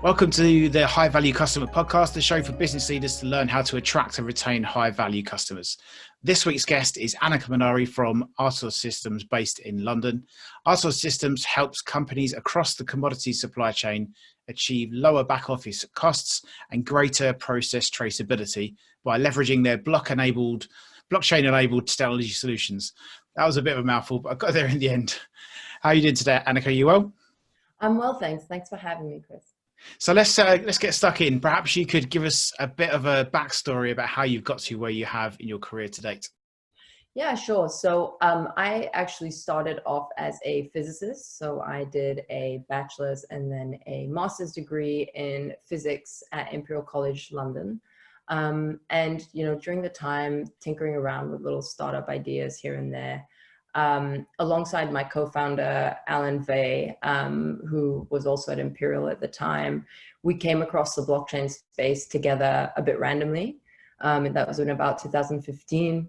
Welcome to the High Value Customer Podcast, the show for business leaders to learn how to attract and retain high value customers. This week's guest is Annika Monari from Artos Systems based in London. Artos Systems helps companies across the commodity supply chain achieve lower back office costs and greater process traceability by leveraging their blockchain-enabled technology solutions. That was a bit of a mouthful, but I got there in the end. How are you doing today, Annika? Are you well? I'm well, thanks. Thanks for having me, Chris. So let's get stuck in. Perhaps you could give us a bit of a backstory about how you've got to where you have in your career to date. Yeah, sure. So I actually started off as a physicist. So I did a bachelor's and then a master's degree in physics at Imperial College London. And, during the time tinkering around with little startup ideas here and there, alongside my co-founder, Alan Vey, who was also at Imperial at the time, we came across the blockchain space together a bit randomly. And that was in about 2015.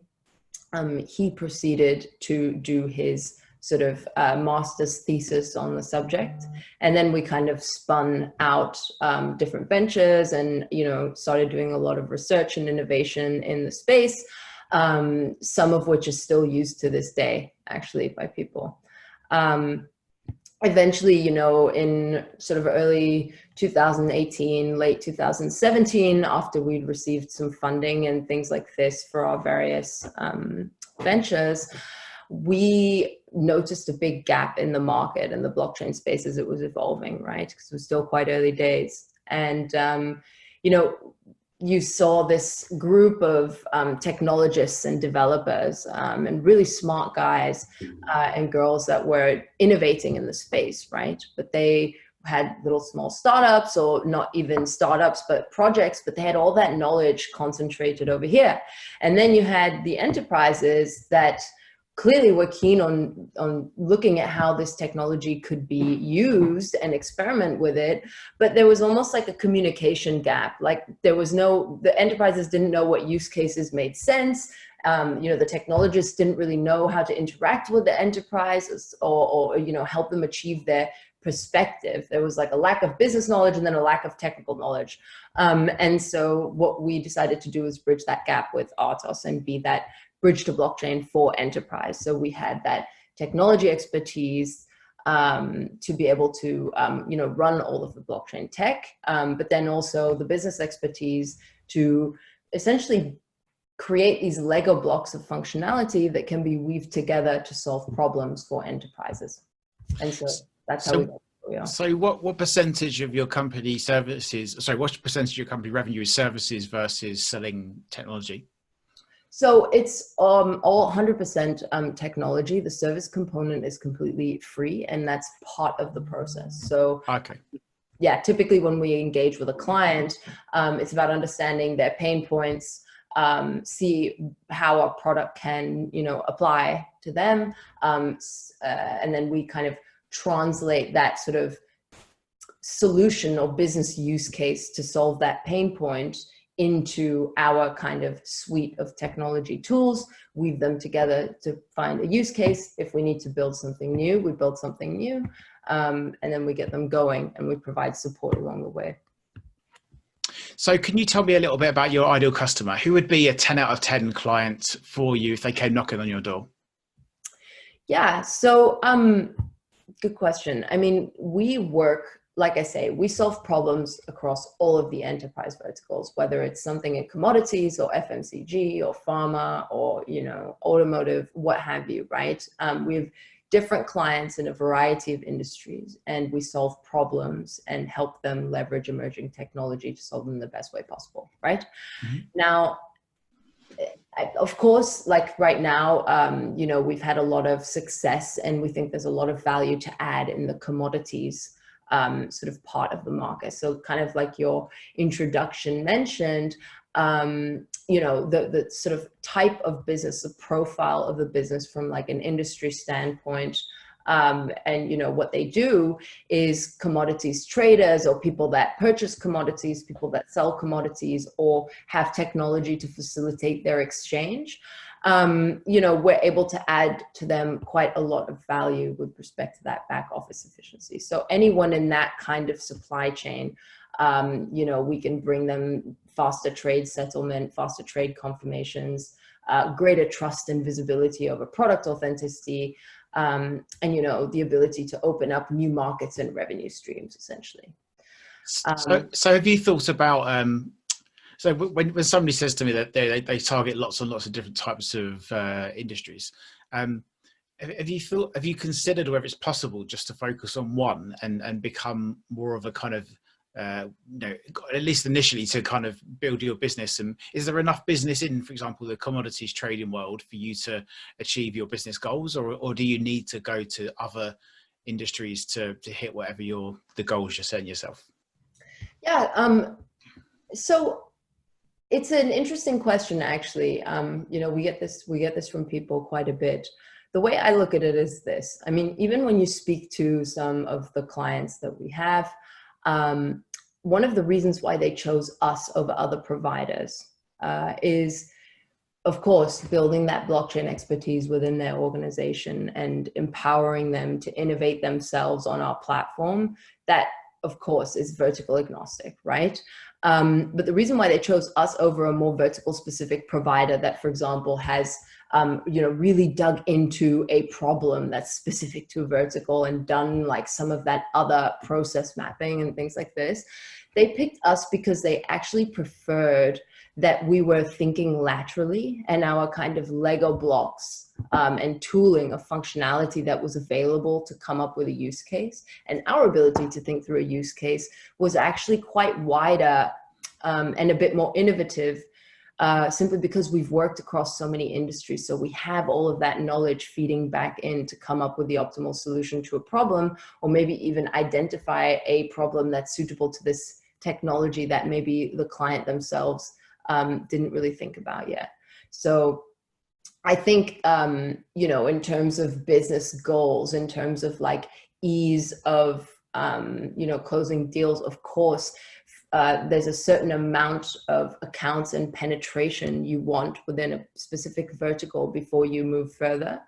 He proceeded to do his sort of master's thesis on the subject. And then we kind of spun out different ventures and, started doing a lot of research and innovation in the space. Some of which is still used to this day, actually, by people. Eventually, in sort of early 2018, late 2017, after we'd received some funding and things like this for our various ventures, we noticed a big gap in the market and the blockchain space as it was evolving, right? Because it was still quite early days. And, you saw this group of technologists and developers and really smart guys and girls that were innovating in the space, right? But they had little small startups, or not even startups, but projects, but they had all that knowledge concentrated over here. And then you had the enterprises that clearly were keen on looking at how this technology could be used and experiment with it. But there was almost like a communication gap. Like the enterprises didn't know what use cases made sense. The technologists didn't really know how to interact with the enterprises or help them achieve their perspective. There was like a lack of business knowledge and then a lack of technical knowledge. And so what we decided to do is bridge that gap with Artos and be that bridge to blockchain for enterprise. So we had that technology expertise to be able to, run all of the blockchain tech, but then also the business expertise to essentially create these Lego blocks of functionality that can be weaved together to solve problems for enterprises. And so that's how we are. So what percentage of your company what percentage of your company revenue is services versus selling technology? So it's all 100% technology. The service component is completely free, and that's part of the process. So, okay. Yeah, typically when we engage with a client, it's about understanding their pain points, see how our product can, apply to them, and then we kind of translate that sort of solution or business use case to solve that pain point into our kind of suite of technology tools, weave them together to find a use case. If we need to build something new, we build something new, and then we get them going and we provide support along the way. So can you tell me a little bit about your ideal customer? Who would be a 10 out of 10 client for you if they came knocking on your door? Yeah, so good question. I mean, we work, like I say, we solve problems across all of the enterprise verticals, whether it's something in commodities or FMCG or pharma or, automotive, what have you, right? We have different clients in a variety of industries, and we solve problems and help them leverage emerging technology to solve them the best way possible, right? Mm-hmm. Now, of course, like right now, we've had a lot of success and we think there's a lot of value to add in the commodities sort of part of the market. So kind of like your introduction mentioned, the sort of type of business, the profile of the business from like an industry standpoint, and what they do is commodities traders or people that purchase commodities, people that sell commodities or have technology to facilitate their exchange. We're able to add to them quite a lot of value with respect to that back office efficiency. So anyone in that kind of supply chain We can bring them faster trade settlement, faster trade confirmations, greater trust and visibility over product authenticity, and the ability to open up new markets and revenue streams, essentially. So have you thought about so when somebody says to me that they target lots and lots of different types of industries, have you considered whether it's possible just to focus on one and become more of a kind of at least initially, to kind of build your business? And is there enough business in, for example, the commodities trading world for you to achieve your business goals, or do you need to go to other industries to hit whatever the goals you're setting yourself? Yeah. So it's an interesting question, actually. We get this from people quite a bit. The way I look at it is this. I mean, even when you speak to some of the clients that we have, one of the reasons why they chose us over other providers is, of course, building that blockchain expertise within their organization and empowering them to innovate themselves on our platform. That, of course, is vertical agnostic, right? But the reason why they chose us over a more vertical specific provider that, for example, has really dug into a problem that's specific to a vertical and done like some of that other process mapping and things like this, they picked us because they actually preferred that we were thinking laterally, and our kind of Lego blocks and tooling of functionality that was available to come up with a use case, and our ability to think through a use case was actually quite wider and a bit more innovative, simply because we've worked across so many industries. So we have all of that knowledge feeding back in to come up with the optimal solution to a problem, or maybe even identify a problem that's suitable to this technology that maybe the client themselves didn't really think about yet. So I think, in terms of business goals, in terms of like ease of, closing deals, of course, there's a certain amount of accounts and penetration you want within a specific vertical before you move further.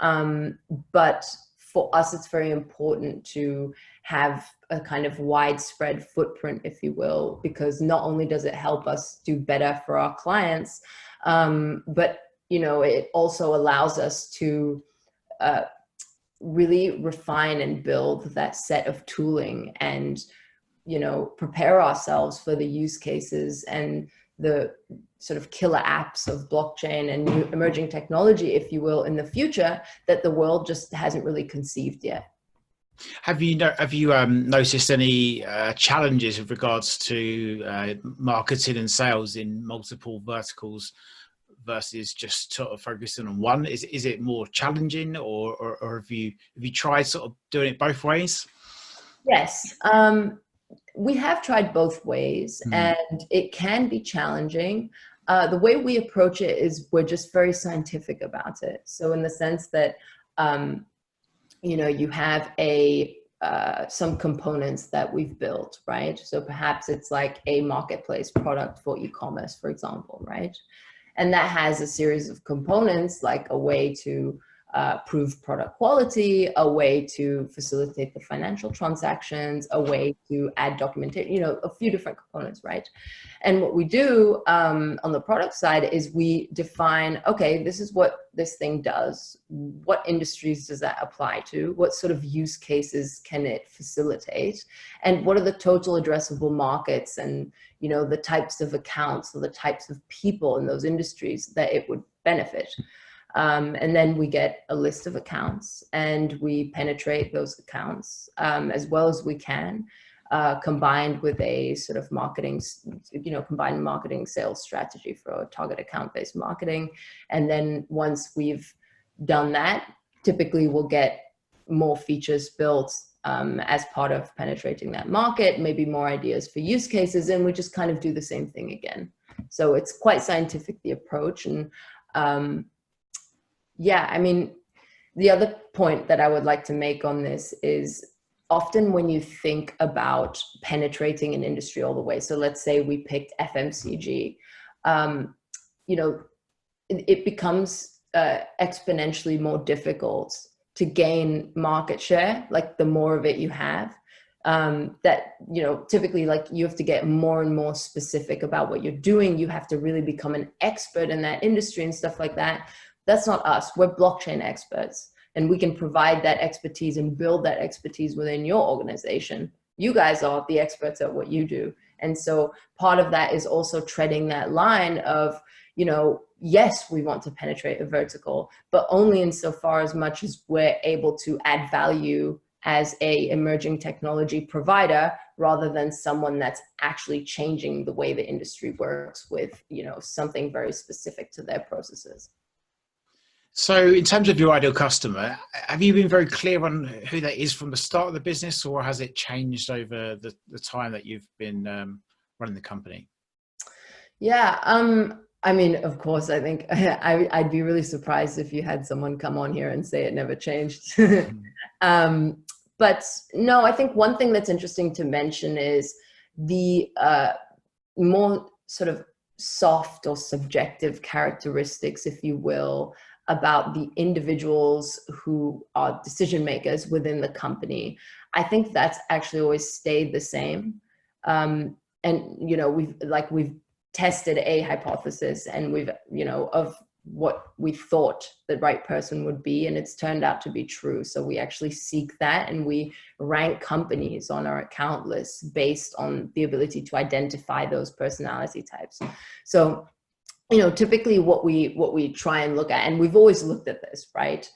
But for us, it's very important to have a kind of widespread footprint, if you will, because not only does it help us do better for our clients, but it also allows us to really refine and build that set of tooling and prepare ourselves for the use cases and the sort of killer apps of blockchain and new emerging technology, if you will, in the future that the world just hasn't really conceived yet. Have you noticed any challenges with regards to marketing and sales in multiple verticals versus just sort of focusing on one? Is it more challenging, or have you tried sort of doing it both ways? Yes. We have tried both ways, and it can be challenging. The way we approach it is we're just very scientific about it. So in the sense that, you have some components that we've built, right? So perhaps it's like a marketplace product for e-commerce, for example, right? And that has a series of components, like a way to prove product quality, a way to facilitate the financial transactions, a way to add documentation, a few different components, right? And what we do on the product side is we define, okay, this is what this thing does. What industries does that apply to? What sort of use cases can it facilitate? And what are the total addressable markets and, the types of accounts or the types of people in those industries that it would benefit? And then we get a list of accounts and we penetrate those accounts as well as we can, combined with a sort of combined marketing sales strategy for target account-based marketing. And then once we've done that, typically we'll get more features built as part of penetrating that market, maybe more ideas for use cases, and we just kind of do the same thing again. So it's quite scientific, the approach. And yeah, I mean, the other point that I would like to make on this is often when you think about penetrating an industry all the way, so let's say we picked FMCG, it becomes exponentially more difficult to gain market share, like the more of it you have, that, typically like you have to get more and more specific about what you're doing. You have to really become an expert in that industry and stuff like that. That's not us. We're blockchain experts, and we can provide that expertise and build that expertise within your organization. You guys are the experts at what you do. And so part of that is also treading that line of, yes, we want to penetrate a vertical, but only insofar as much as we're able to add value as a emerging technology provider, rather than someone that's actually changing the way the industry works with, something very specific to their processes. So in terms of your ideal customer, have you been very clear on who that is from the start of the business, or has it changed over the time that you've been running the company? Yeah, I mean, of course, I think I'd be really surprised if you had someone come on here and say it never changed. But no, I think one thing that's interesting to mention is the more sort of soft or subjective characteristics, if you will, about the individuals who are decision makers within the company. I think that's actually always stayed the same. And, we've tested a hypothesis, and we've, of what we thought the right person would be, and it's turned out to be true. So we actually seek that, and we rank companies on our account list based on the ability to identify those personality types. So, typically what we try and look at, and we've always looked at this, right,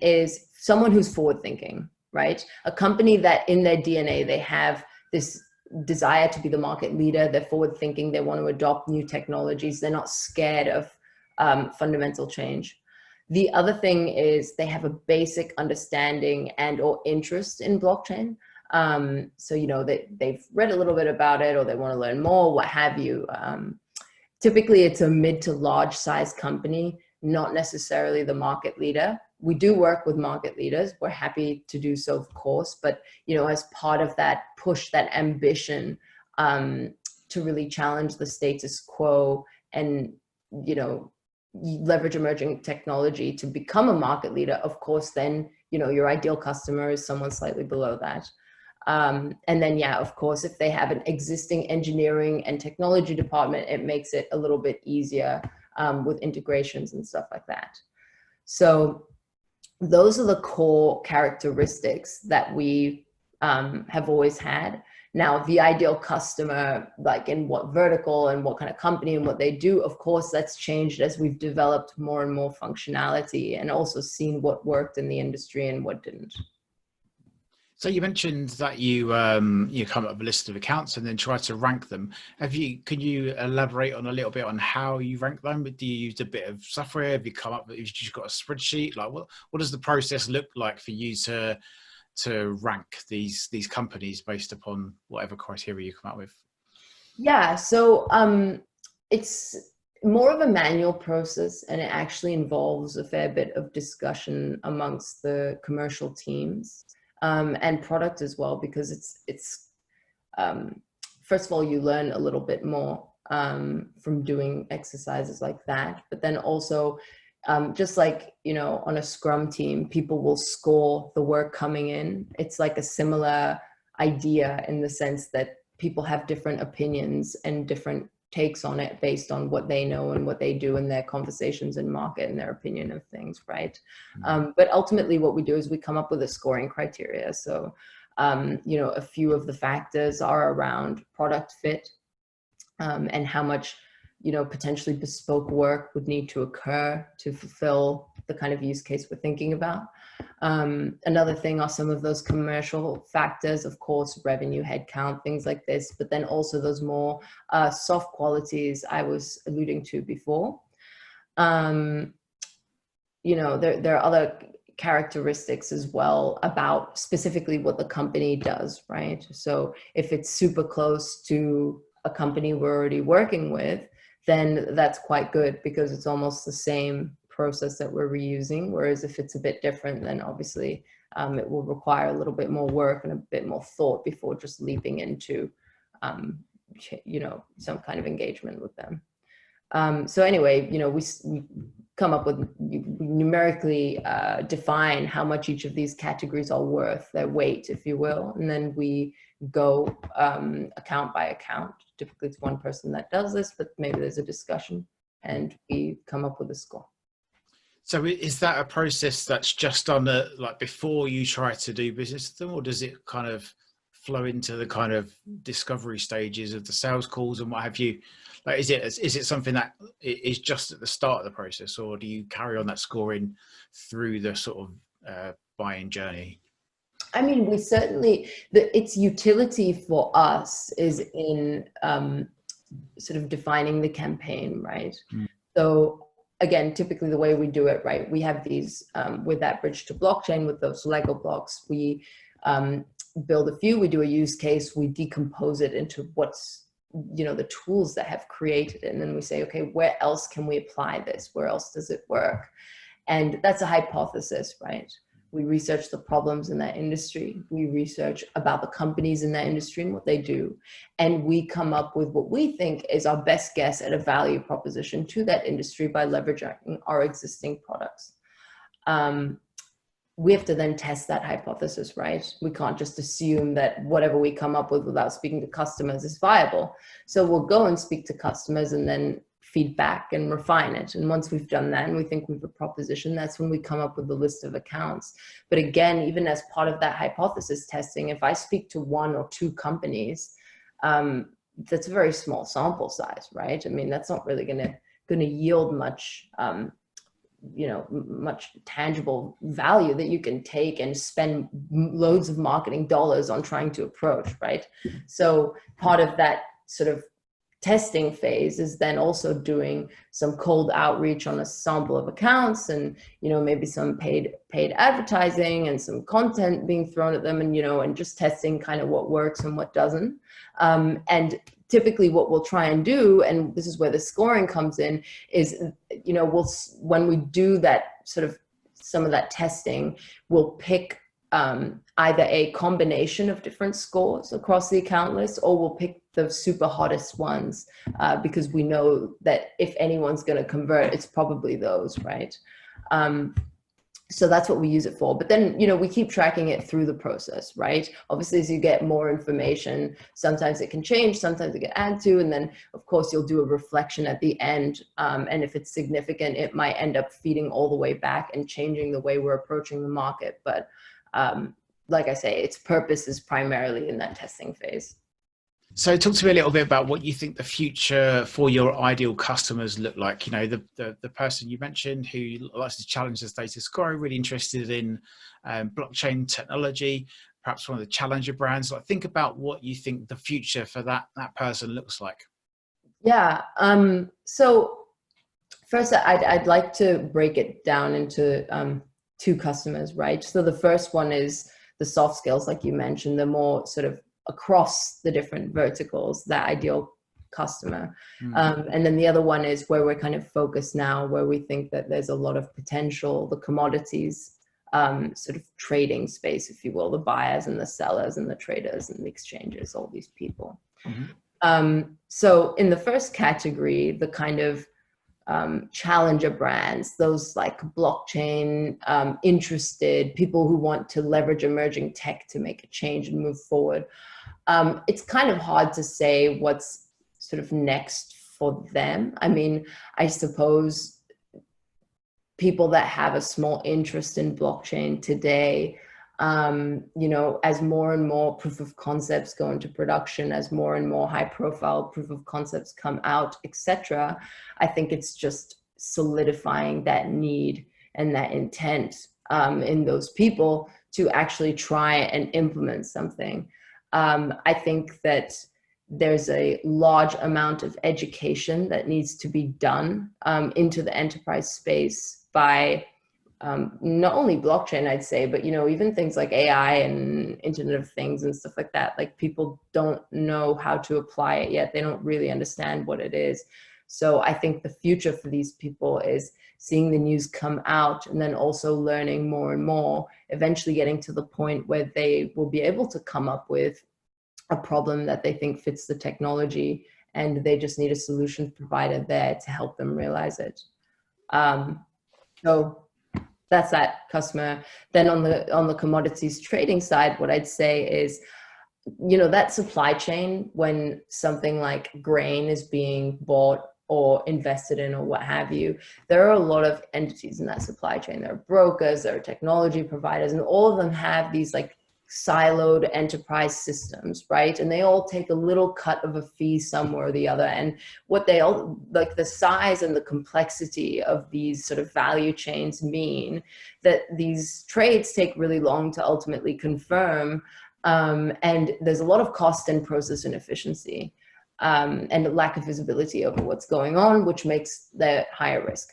is someone who's forward thinking, right? A company that in their DNA, they have this desire to be the market leader. They're forward thinking. They want to adopt new technologies. They're not scared of fundamental change. The other thing is they have a basic understanding and or interest in blockchain. So, they've read a little bit about it, or they want to learn more, what have you. Typically, it's a mid to large size company, not necessarily the market leader. We do work with market leaders. We're happy to do so, of course. But, as part of that push, that ambition to really challenge the status quo and, leverage emerging technology to become a market leader, of course, then, your ideal customer is someone slightly below that. And then, yeah, of course, if they have an existing engineering and technology department, it makes it a little bit easier with integrations and stuff like that. So those are the core characteristics that we have always had. Now, the ideal customer, like in what vertical and what kind of company and what they do, of course, that's changed as we've developed more and more functionality and also seen what worked in the industry and what didn't. So you mentioned that you come up with a list of accounts and then try to rank them. Can you elaborate on a little bit on how you rank them? Do you use a bit of software? Have you just got a spreadsheet? Like what does the process look like for you to rank these companies based upon whatever criteria you come up with? Yeah, so it's more of a manual process, and it actually involves a fair bit of discussion amongst the commercial teams. And product as well, because it's first of all, you learn a little bit more from doing exercises like that, but then also just like, on a Scrum team, people will score the work coming in. It's like a similar idea in the sense that people have different opinions and different takes on it based on what they know and what they do in their conversations in market and their opinion of things, right? But ultimately what we do is we come up with a scoring criteria. So, a few of the factors are around product fit and how much, potentially bespoke work would need to occur to fulfill the kind of use case we're thinking about. Another thing are some of those commercial factors, of course, revenue, headcount, things like this, but then also those more soft qualities I was alluding to before. There are other characteristics as well about specifically what the company does, right? So if it's super close to a company we're already working with, then that's quite good because it's almost the same process that we're reusing. Whereas if it's a bit different, then obviously it will require a little bit more work and a bit more thought before just leaping into, some kind of engagement with them. So anyway, we come up with, we numerically define how much each of these categories are worth, their weight, if you will, and then we go account by account. Typically it's one person that does this, but maybe there's a discussion and we come up with a score. So is that a process that's just done like before you try to do business with them, or does it kind of flow into the kind of discovery stages of the sales calls and what have you? Like, is it something that is just at the start of the process, or do you carry on that scoring through the sort of buying journey? I mean, we certainly, its utility for us is in sort of defining the campaign, right? Mm. So again, typically the way we do it, right? We have these, with that bridge to blockchain, with those Lego blocks, we build a few, we do a use case, we decompose it into what's, the tools that have created it. And then we say, okay, where else can we apply this? Where else does it work? And that's a hypothesis, right? We research the problems in that industry. We research about the companies in that industry and what they do. And we come up with what we think is our best guess at a value proposition to that industry by leveraging our existing products. We have to then test that hypothesis, right? We can't just assume that whatever we come up with without speaking to customers is viable. So we'll go and speak to customers and then feedback and refine it. And once we've done that and we think we have a proposition, that's when we come up with the list of accounts. But again, even as part of that hypothesis testing, if I speak to one or two companies, that's a very small sample size, right? I mean, that's not really going to yield much, much tangible value that you can take and spend loads of marketing dollars on trying to approach, right? So part of that sort of testing phase is then also doing some cold outreach on a sample of accounts and, maybe some paid advertising and some content being thrown at them and, and just testing kind of what works and what doesn't. And typically what we'll try and do, and this is where the scoring comes in, is, when we do that sort of some of that testing, we'll pick either a combination of different scores across the account list, or we'll pick the super hottest ones because we know that if anyone's going to convert, it's probably those, right? So that's what we use it for. But then, we keep tracking it through the process, right? Obviously, as you get more information, sometimes it can change, sometimes it can add to, and then of course you'll do a reflection at the end. And if it's significant, it might end up feeding all the way back and changing the way we're approaching the market. But like I say, its purpose is primarily in that testing phase. So talk to me a little bit about what you think the future for your ideal customers look like. The person you mentioned who likes to challenge the status quo, really interested in blockchain technology, perhaps one of the challenger brands. Like, think about what you think the future for that person looks like. Yeah. So first, I'd like to break it down into two customers, right? So the first one is the soft skills, like you mentioned, the more sort of across the different verticals, that ideal customer. And then the other one is where we're kind of focused now, where we think that there's a lot of potential, the commodities sort of trading space, if you will, the buyers and the sellers and the traders and the exchanges, all these people. So in the first category, the kind of challenger brands, those like blockchain interested people who want to leverage emerging tech to make a change and move forward. It's kind of hard to say what's sort of next for them. I mean, I suppose people that have a small interest in blockchain today, as more and more proof of concepts go into production, as more and more high profile proof of concepts come out, etc., I think it's just solidifying that need and that intent in those people to actually try and implement something. I think that there's a large amount of education that needs to be done into the enterprise space by not only blockchain, I'd say, but, even things like AI and Internet of Things and stuff like that. Like, people don't know how to apply it yet. They don't really understand what it is. So I think the future for these people is seeing the news come out and then also learning more and more, eventually getting to the point where they will be able to come up with a problem that they think fits the technology and they just need a solution provider there to help them realize it. So that's that customer. Then on the commodities trading side, what I'd say is, that supply chain, when something like grain is being bought or invested in or what have you, there are a lot of entities in that supply chain. There are brokers, there are technology providers, and all of them have these like siloed enterprise systems, right? And they all take a little cut of a fee somewhere or the other. And what they all, like the size and the complexity of these sort of value chains mean that these trades take really long to ultimately confirm. And there's a lot of cost and process inefficiency, and a lack of visibility over what's going on, which makes the higher risk.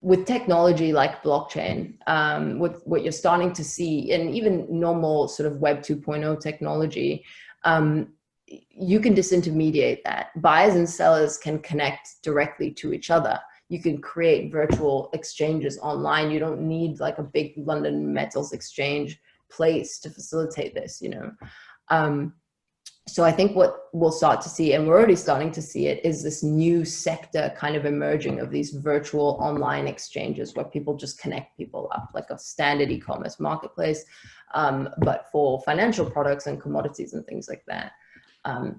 With technology like blockchain, with what you're starting to see, and even normal sort of Web 2.0 technology, you can disintermediate that. Buyers and sellers can connect directly to each other. You can create virtual exchanges online. You don't need like a big London metals exchange place to facilitate this, So I think what we'll start to see, and we're already starting to see it, is this new sector kind of emerging of these virtual online exchanges where people just connect people up, like a standard e-commerce marketplace, but for financial products and commodities and things like that.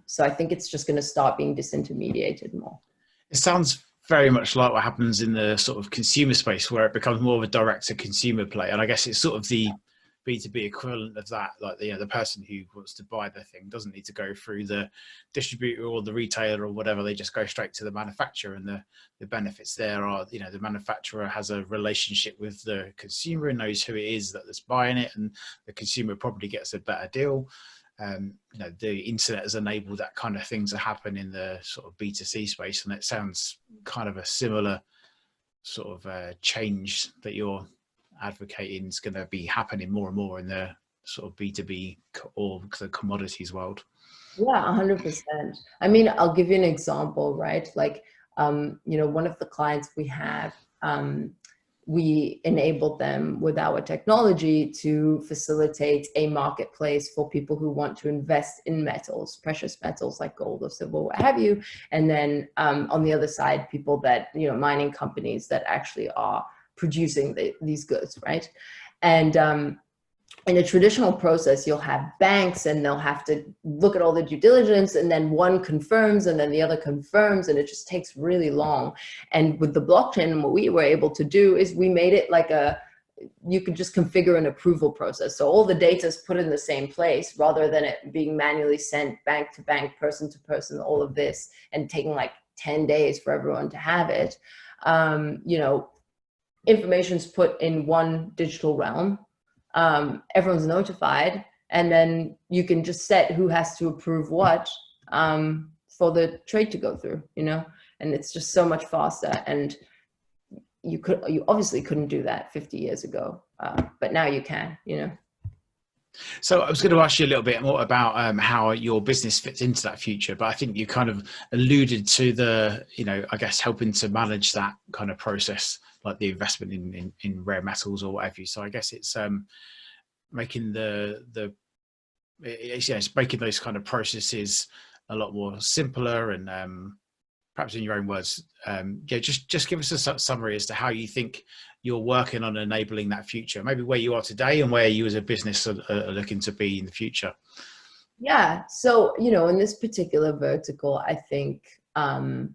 So I think it's just going to start being disintermediated more. It sounds very much like what happens in the sort of consumer space, where it becomes more of a direct-to-consumer play. And I guess it's sort of the B2B equivalent of that, like the person who wants to buy the thing doesn't need to go through the distributor or the retailer or whatever. They just go straight to the manufacturer, and the benefits there are, the manufacturer has a relationship with the consumer and knows who it is that's buying it, and the consumer probably gets a better deal. The internet has enabled that kind of thing to happen in the sort of B2C space, and it sounds kind of a similar sort of change that you're advocating is going to be happening more and more in the sort of B2B or the commodities world. Yeah, 100%. I mean, I'll give you an example, right? Like, one of the clients we have, we enabled them with our technology to facilitate a marketplace for people who want to invest in metals, precious metals like gold or silver, what have you. And then on the other side, people that, mining companies that actually are producing these goods, right? And in a traditional process, you'll have banks and they'll have to look at all the due diligence, and then one confirms and then the other confirms, and it just takes really long. And with the blockchain, what we were able to do is we made it like you could just configure an approval process. So all the data is put in the same place rather than it being manually sent bank to bank, person to person, all of this, and taking like 10 days for everyone to have it. Information's put in one digital realm. Everyone's notified, and then you can just set who has to approve what for the trade to go through, and it's just so much faster. And you obviously couldn't do that 50 years ago, but now you can, So I was going to ask you a little bit more about how your business fits into that future, but I think you kind of alluded to the, I guess helping to manage that kind of process, like the investment in rare metals or whatever. So I guess it's making it's making those kind of processes a lot more simpler, and perhaps in your own words, just give us a summary as to how you think you're working on enabling that future, maybe where you are today and where you as a business are looking to be in the future. Yeah. So, in this particular vertical, I think the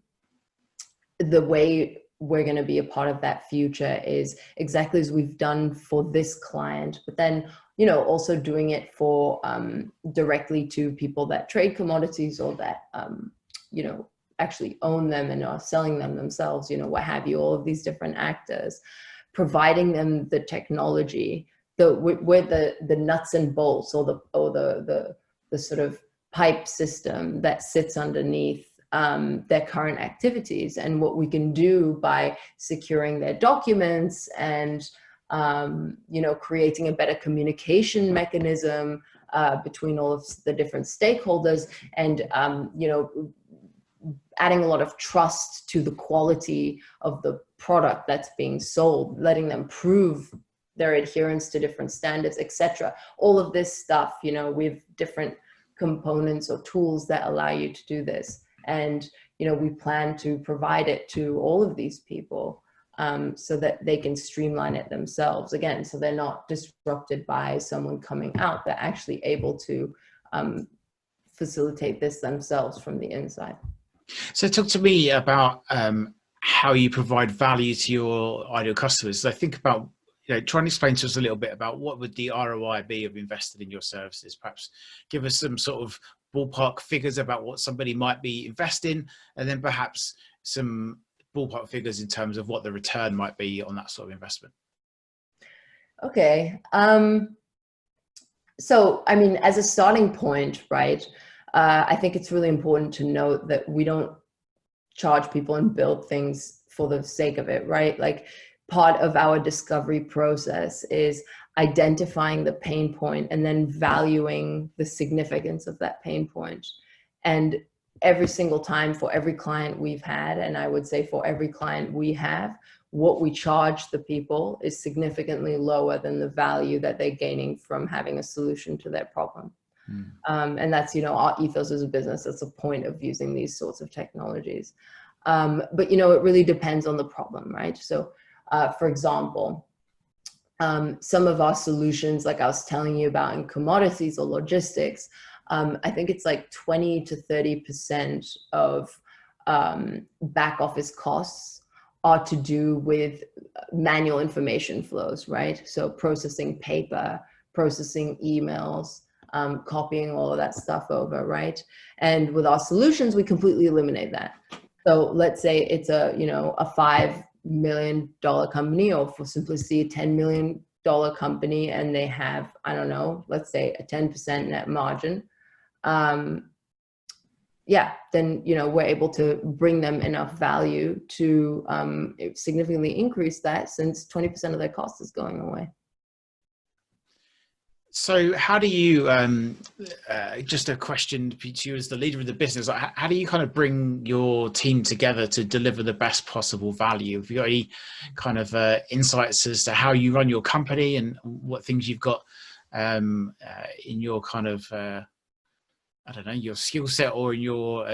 way we're going to be a part of that future is exactly as we've done for this client, but then, also doing it for directly to people that trade commodities or that, actually own them and are selling them themselves, what have you, all of these different actors, providing them the technology, where the nuts and bolts or the sort of pipe system that sits underneath their current activities, and what we can do by securing their documents and creating a better communication mechanism between all of the different stakeholders, and adding a lot of trust to the quality of the product that's being sold, letting them prove their adherence to different standards, etc. All of this stuff, we have different components or tools that allow you to do this. And, we plan to provide it to all of these people so that they can streamline it themselves again, so they're not disrupted by someone coming out. They're actually able to facilitate this themselves from the inside. So talk to me about how you provide value to your ideal customers. So think about, try and explain to us a little bit about what would the ROI be of investing in your services. Perhaps give us some sort of ballpark figures about what somebody might be investing, and then perhaps some ballpark figures in terms of what the return might be on that sort of investment. Okay. So, as a starting point, right, I think it's really important to note that we don't charge people and build things for the sake of it, right? Like, part of our discovery process is identifying the pain point and then valuing the significance of that pain point. And every single time, for every client we've had, and I would say for every client we have, what we charge the people is significantly lower than the value that they're gaining from having a solution to their problem. And that's, our ethos as a business. That's the point of using these sorts of technologies. But, it really depends on the problem, right? So, for example, some of our solutions, like I was telling you about in commodities or logistics, I think it's like 20 to 30% of back office costs are to do with manual information flows, right? So processing paper, processing emails, copying all of that stuff over, right? And with our solutions, we completely eliminate that. So let's say it's a $5 million company, or for simplicity, a $10 million company, and they have, I don't know, let's say a 10% net margin. Then, we're able to bring them enough value to significantly increase that, since 20% of their cost is going away. So how do you, just a question to you as the leader of the business, how do you kind of bring your team together to deliver the best possible value? Have you got any kind of insights as to how you run your company and what things you've got in your kind of, I don't know, your skill set or in your,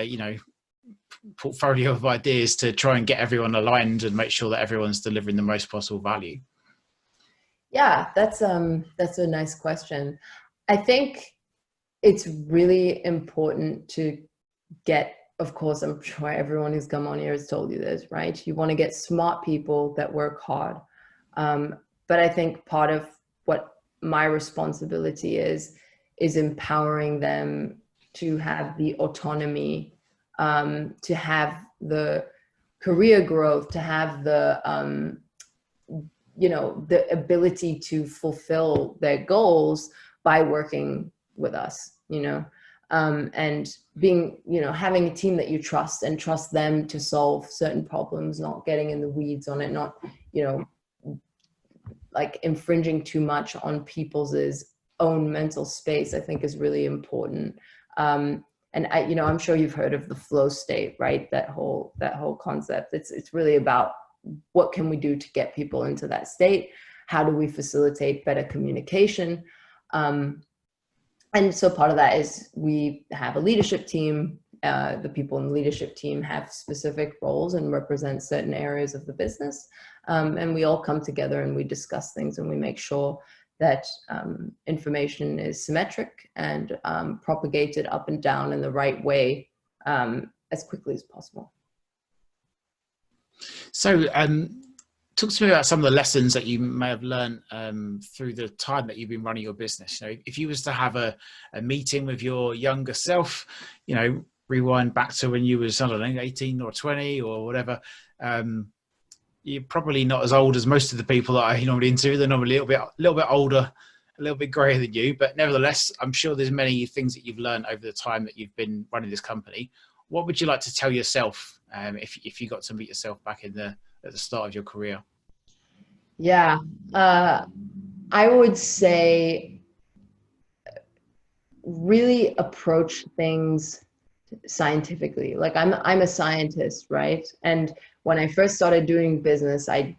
portfolio of ideas to try and get everyone aligned and make sure that everyone's delivering the most possible value? Yeah, that's a nice question. I think it's really important to get, of course, I'm sure everyone who's come on here has told you this, right? You want to get smart people that work hard. But I think part of what my responsibility is empowering them to have the autonomy, to have the career growth, to have the the ability to fulfill their goals by working with us, and being, having a team that you trust and trust them to solve certain problems, not getting in the weeds on it, not, like infringing too much on people's own mental space, I think is really important. And I'm sure you've heard of the flow state, right? That whole concept. It's really about, what can we do to get people into that state? How do we facilitate better communication? And so part of that is we have a leadership team. The people in the leadership team have specific roles and represent certain areas of the business. And we all come together and we discuss things, and we make sure that information is symmetric and propagated up and down in the right way as quickly as possible. So talk to me about some of the lessons that you may have learned through the time that you've been running your business. If you was to have a meeting with your younger self, rewind back to when you was, I don't know, 18 or 20 or whatever, you're probably not as old as most of the people that I normally interview. They're normally a little bit older, a little bit grayer than you, but nevertheless, I'm sure there's many things that you've learned over the time that you've been running this company. What would you like to tell yourself if you got to meet yourself back at the start of your career? Yeah, I would say really approach things scientifically. Like I'm a scientist, right? And when I first started doing business, I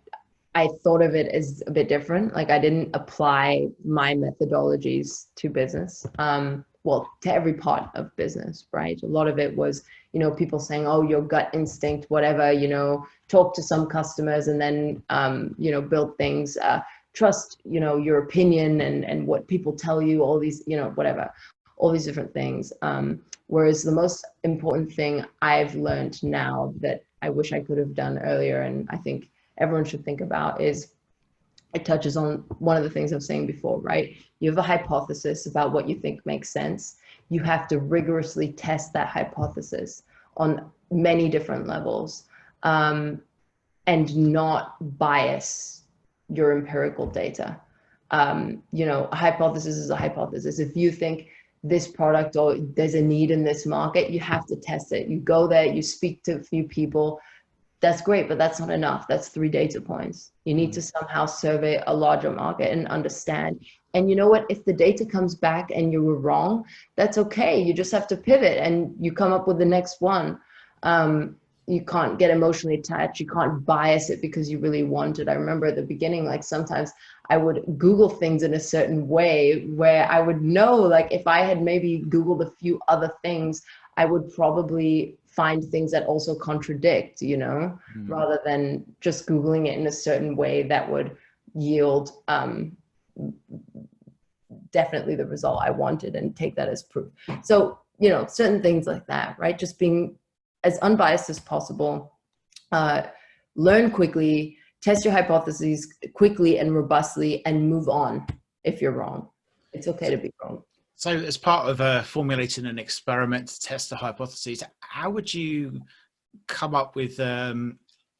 thought of it as a bit different. Like I didn't apply my methodologies to business. well, to every part of business, right? A lot of it was, people saying, oh, your gut instinct, whatever, talk to some customers and then, build things, trust, your opinion and what people tell you, all these, whatever, all these different things. Whereas the most important thing I've learned now that I wish I could have done earlier, and I think everyone should think about, is it touches on one of the things I was saying before, right? You have a hypothesis about what you think makes sense. You have to rigorously test that hypothesis on many different levels, and not bias your empirical data. A hypothesis is a hypothesis. If you think this product or there's a need in this market, you have to test it. You go there, you speak to a few people. That's great, but that's not enough. That's 3 data points. You need to somehow survey a larger market and understand. And you know what? If the data comes back and you were wrong, that's okay. You just have to pivot and you come up with the next one. You can't get emotionally attached. You can't bias it because you really want it. I remember at the beginning, like sometimes I would Google things in a certain way where I would know, like if I had maybe Googled a few other things, I would probably find things that also contradict, rather than just Googling it in a certain way that would yield definitely the result I wanted and take that as proof. So, certain things like that, right? Just being as unbiased as possible, learn quickly, test your hypotheses quickly and robustly, and move on if you're wrong. It's okay to be wrong. So as part of formulating an experiment to test the hypotheses, how would you come up with,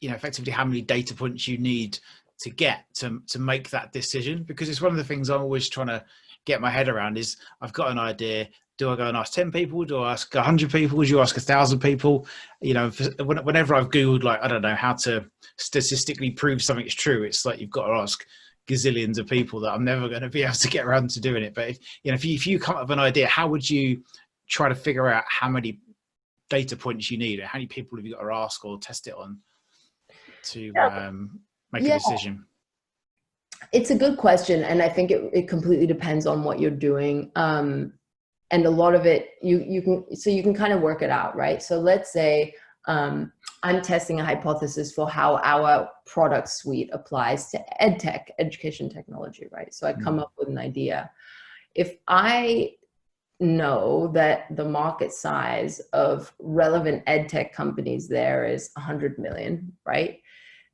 effectively how many data points you need to get to make that decision? Because it's one of the things I'm always trying to get my head around is I've got an idea. Do I go and ask 10 people? Do I ask 100 people? Do you ask 1,000 people? Whenever I've Googled, like, I don't know, how to statistically prove something's true, it's like you've got to ask gazillions of people that I'm never going to be able to get around to doing it. But if you come up with an idea, how would you try to figure out how many data points you need, or how many people have you got to ask or test it on to make a decision? It's a good question, and I think it completely depends on what you're doing. And a lot of it, you can kind of work it out, right? So let's say I'm testing a hypothesis for how our product suite applies to EdTech, education technology, right? So I come up with an idea. If I know that the market size of relevant EdTech companies there is 100 million, right?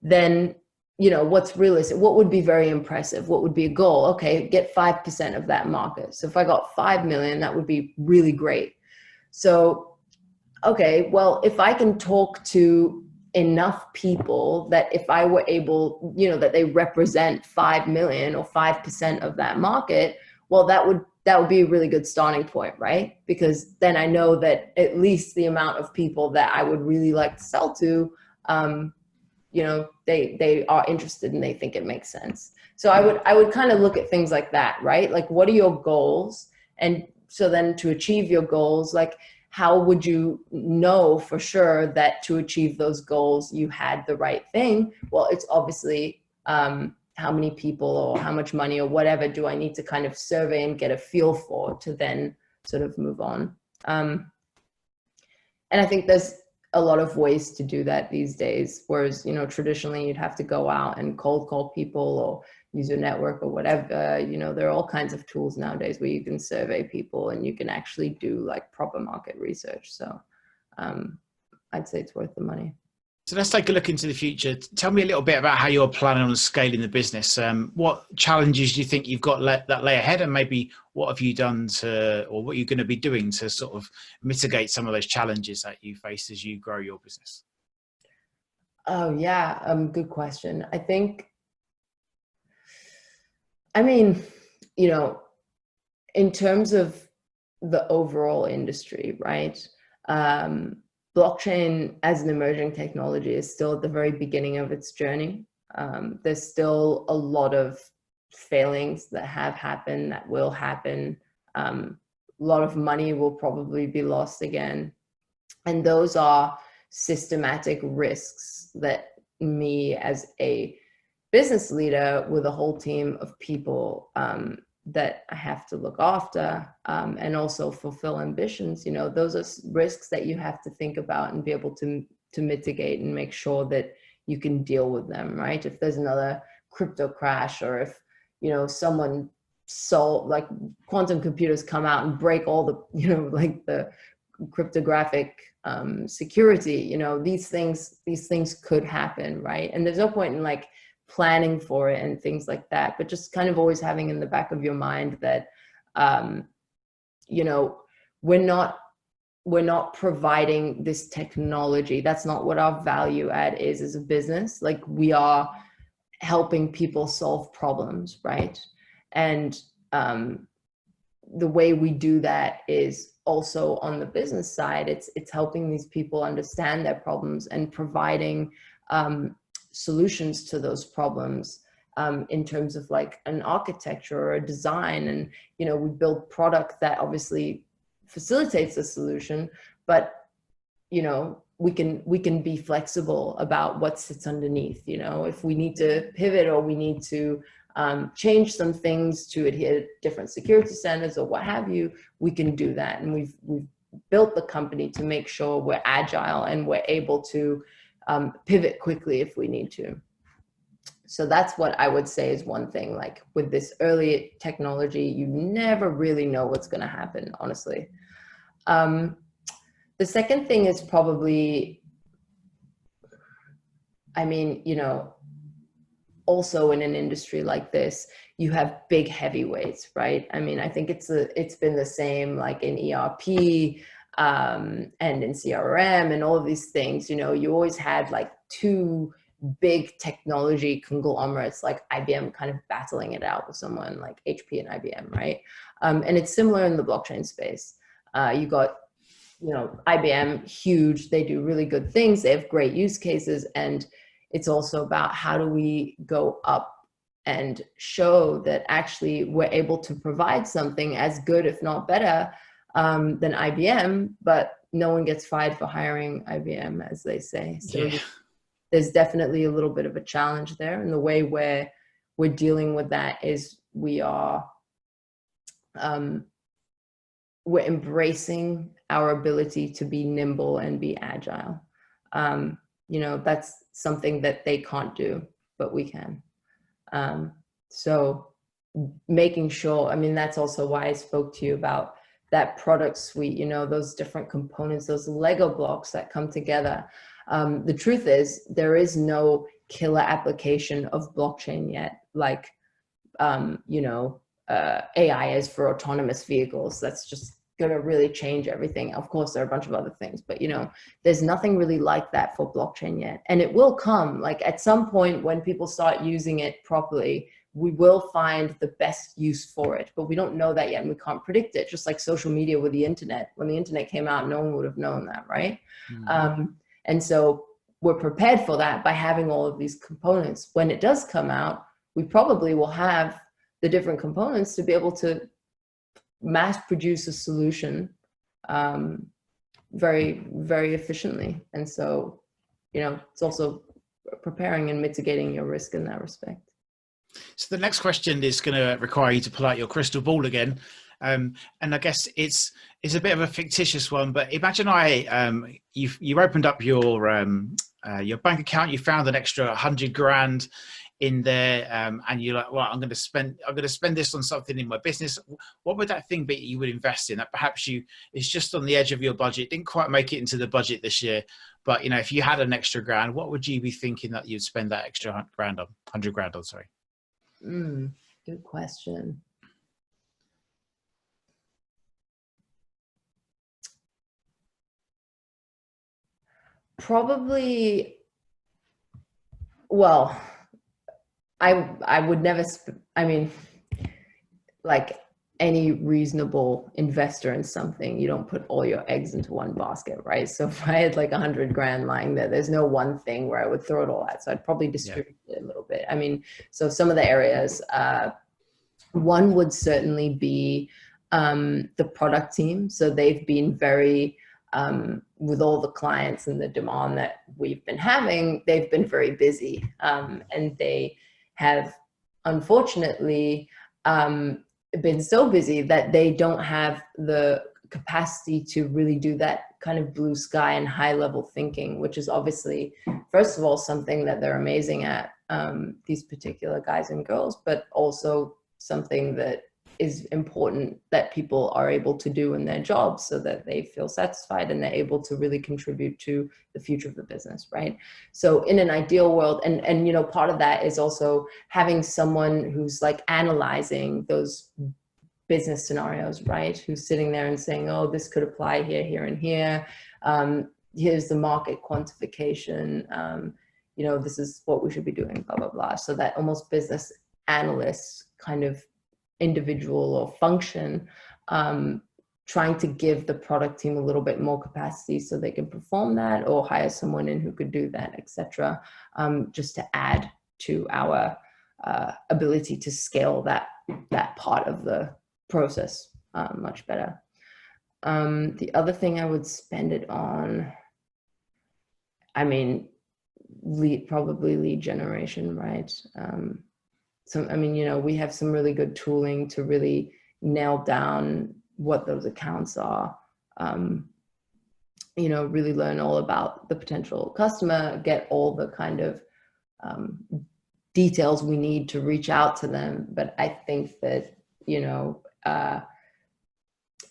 Then, what's realistic? What would be very impressive? What would be a goal? Okay, get 5% of that market. So if I got 5 million, that would be really great. So, okay, well, if I can talk to enough people that if I were able, that they represent 5 million or 5% of that market, well, that would be a really good starting point, right? Because then I know that at least the amount of people that I would really like to sell to, they are interested and they think it makes sense. So I would kind of look at things like that, right? Like, what are your goals? And so then to achieve your goals, like, how would you know for sure that to achieve those goals, you had the right thing? Well, it's obviously how many people or how much money or whatever do I need to kind of survey and get a feel for to then sort of move on. And I think there's a lot of ways to do that these days. Whereas, traditionally you'd have to go out and cold call people or use your network or whatever. There are all kinds of tools nowadays where you can survey people and you can actually do like proper market research. So I'd say it's worth the money. So let's take a look into the future. Tell me a little bit about how you're planning on scaling the business. What challenges do you think you've got that lay ahead, and maybe what have you done or what you're going to be doing to sort of mitigate some of those challenges that you face as you grow your business? Oh yeah, good question. In terms of the overall industry, right? Blockchain as an emerging technology is still at the very beginning of its journey. There's still a lot of failings that have happened, that will happen. A lot of money will probably be lost again. And those are systematic risks that me as a business leader with a whole team of people that I have to look after, and also fulfill ambitions, you know, those are risks that you have to think about and be able to mitigate and make sure that you can deal with them, right? If there's another crypto crash, or if, you know, someone like quantum computers come out and break all the, you know, like the cryptographic security, you know, these things could happen, right? And there's no point in like planning for it and things like that, but just kind of always having in the back of your mind that, you know, we're not providing this technology. That's not what our value add is as a business. Like, we are helping people solve problems, right? And the way we do that is also on the business side. It's helping these people understand their problems and providing solutions to those problems, in terms of like an architecture or a design. And, you know, we build product that obviously facilitates the solution, but, you know, we can be flexible about what sits underneath. You know, if we need to pivot, or we need to change some things to adhere to different security standards or what have you, we can do that. And we've built the company to make sure we're agile and we're able to pivot quickly if we need to. So that's what I would say is one thing. Like, with this early technology, you never really know what's going to happen, honestly. The second thing is probably, I mean, you know, also in an industry like this, you have big heavyweights, right? I mean, I think it's been the same like in ERP and in CRM and all of these things. You know, you always had like two big technology conglomerates like IBM kind of battling it out with someone like HP and IBM, right? And it's similar in the blockchain space. You got, you know, IBM, huge, they do really good things, they have great use cases, and it's also about how do we go up and show that actually we're able to provide something as good, if not better, than IBM, but no one gets fired for hiring IBM, as they say. So yeah, there's definitely a little bit of a challenge there. And the way we're dealing with that is we're embracing our ability to be nimble and be agile. You know, that's something that they can't do, but we can. So making sure, I mean, that's also why I spoke to you about that product suite, you know, those different components, those Lego blocks that come together. The truth is, there is no killer application of blockchain yet, like, you know, AI is for autonomous vehicles. That's just going to really change everything. Of course, there are a bunch of other things, but, you know, there's nothing really like that for blockchain yet. And it will come, like, at some point when people start using it properly, we will find the best use for it, but we don't know that yet, and we can't predict it. Just like social media with the internet. When the internet came out, no one would have known that, right? And so we're prepared for that by having all of these components. When it does come out, we probably will have the different components to be able to mass produce a solution very, very efficiently. And so, you know, it's also preparing and mitigating your risk in that respect. So the next question is going to require you to pull out your crystal ball again. And I guess it's a bit of a fictitious one, but imagine you opened up your bank account, you found an extra 100 grand in there, and you're like, well, I'm going to spend this on something in my business. What would that thing be you would invest in that perhaps it's just on the edge of your budget, didn't quite make it into the budget this year, but, you know, if you had an extra grand, what would you be thinking that you'd spend that extra 100 grand on? Sorry. Good question. Probably, well, I would never, I mean, like any reasonable investor in something, you don't put all your eggs into one basket, right? So if I had like 100 grand lying there, there's no one thing where I would throw it all at. So I'd probably distribute it a little bit. I mean, so some of the areas, one would certainly be the product team. So they've been very, with all the clients and the demand that we've been having, they've been very busy. And they have, unfortunately, been so busy that they don't have the capacity to really do that kind of blue sky and high level thinking, which is obviously, first of all, something that they're amazing at, these particular guys and girls, but also something that is important that people are able to do in their jobs so that they feel satisfied and they're able to really contribute to the future of the business, right? So in an ideal world, and you know, part of that is also having someone who's like analyzing those business scenarios, right? Who's sitting there and saying, oh, this could apply here, here, and here. Here's the market quantification. You know, this is what we should be doing, blah, blah, blah. So that almost business analyst kind of individual or function, trying to give the product team a little bit more capacity so they can perform that, or hire someone in who could do that, etc. Just to add to our ability to scale that part of the process much better. The other thing I would spend it on, I mean, probably lead generation, right? So, I mean, you know, we have some really good tooling to really nail down what those accounts are, you know, really learn all about the potential customer, get all the kind of details we need to reach out to them. But I think that, you know,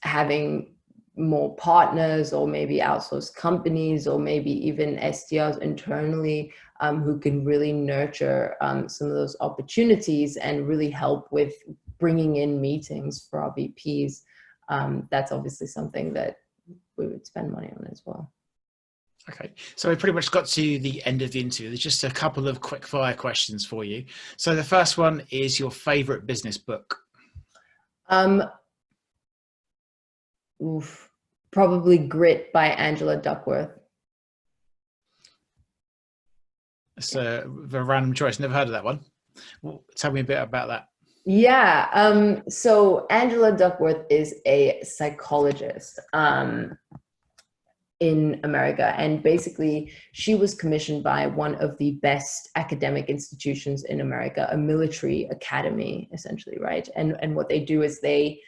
having more partners, or maybe outsourced companies, or maybe even SDRs internally, who can really nurture some of those opportunities and really help with bringing in meetings for our VPs. That's obviously something that we would spend money on as well. Okay, so we pretty much got to the end of the interview. There's just a couple of quick fire questions for you. So the first one is your favorite business book. Probably Grit by Angela Duckworth. It's a random choice. Never heard of that one. Well, tell me a bit about that. Yeah. So Angela Duckworth is a psychologist in America. And basically, she was commissioned by one of the best academic institutions in America, a military academy, essentially, right? And what they do is they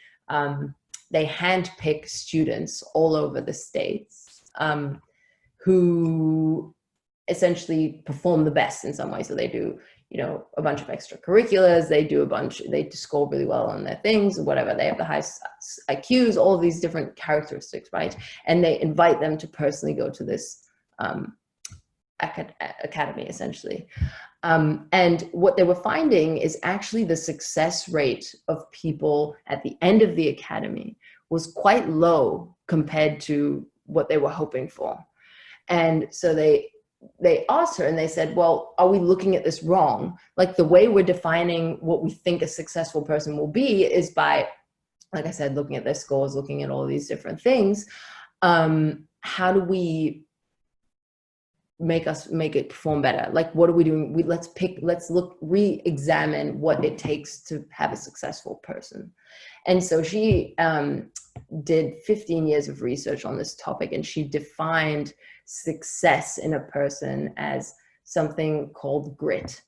handpick students all over the States who essentially perform the best in some way. So they do, you know, a bunch of extracurriculars, they score really well on their things, whatever. They have the highest IQs, all of these different characteristics, right? And they invite them to personally go to this academy, essentially. And what they were finding is actually the success rate of people at the end of the academy was quite low compared to what they were hoping for. And so they asked her and they said, well, are we looking at this wrong? Like, the way we're defining what we think a successful person will be is by, like I said, looking at their scores, looking at all these different things. How do we make it perform better? Like, what are we doing? Let's re-examine what it takes to have a successful person. And so she did 15 years of research on this topic, and she defined success in a person as something called grit,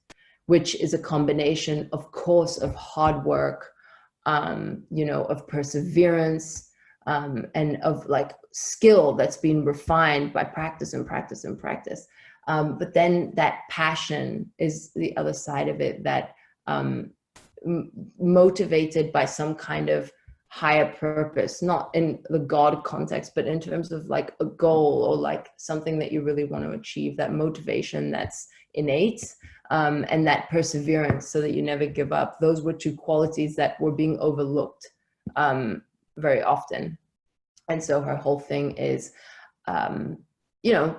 which is a combination, of course, of hard work, you know, of perseverance, and of like skill that's been refined by practice and practice and practice. But then that passion is the other side of it, that motivated by some kind of higher purpose, not in the God context, but in terms of like a goal or like something that you really want to achieve, that motivation that's innate, and that perseverance so that you never give up. Those were two qualities that were being overlooked very often. And so her whole thing is, you know,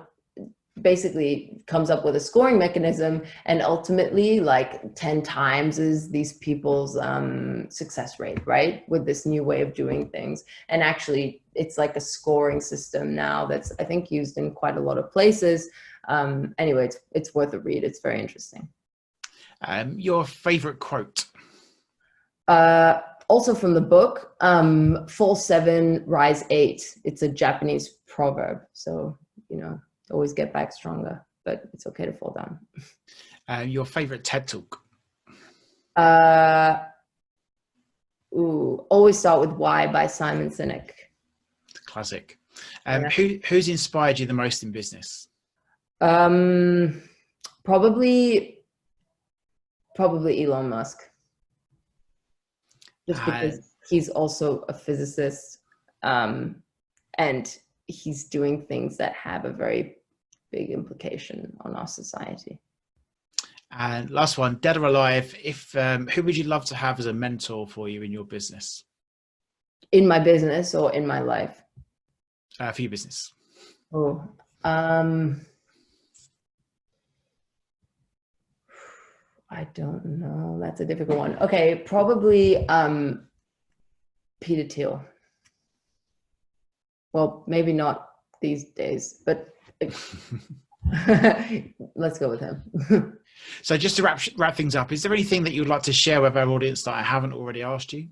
basically comes up with a scoring mechanism, and ultimately like 10 times is these people's success rate, right, with this new way of doing things. And actually it's like a scoring system now that's, I think, used in quite a lot of places. Anyway, it's worth a read. It's very interesting. Your favorite quote? Also from the book, fall 7, rise 8. It's a Japanese proverb. So, you know, always get back stronger, but it's okay to fall down. Your favorite TED Talk? Always Start with Why by Simon Sinek. Classic. Yeah. Who's inspired you the most in business? Probably Elon Musk. Just because he's also a physicist, and he's doing things that have a very big implication on our society. And last one, dead or alive, who would you love to have as a mentor for you in your business? In my business or in my life? For your business. I don't know. That's a difficult one. Okay, probably Peter Thiel. Well, maybe not these days, but let's go with him. So just to wrap things up, is there anything that you'd like to share with our audience that I haven't already asked you?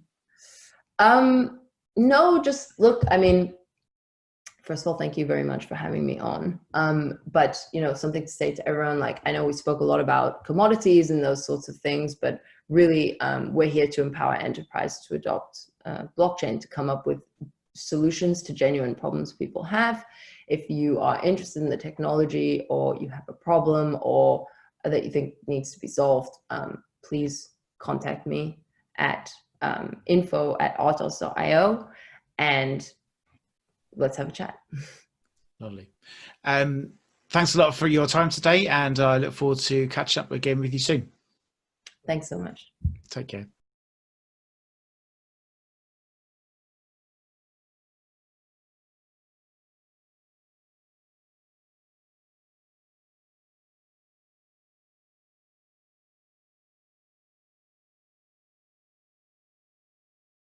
No, just look, I mean, first of all, thank you very much for having me on. But, something to say to everyone, like, I know we spoke a lot about commodities and those sorts of things, but really we're here to empower enterprise to adopt blockchain to come up with solutions to genuine problems people have. If you are interested in the technology, or you have a problem or that you think needs to be solved, please contact me at info@artos.io and let's have a chat. Lovely. Thanks a lot for your time today, and I look forward to catching up again with you soon. Thanks so much. Take care.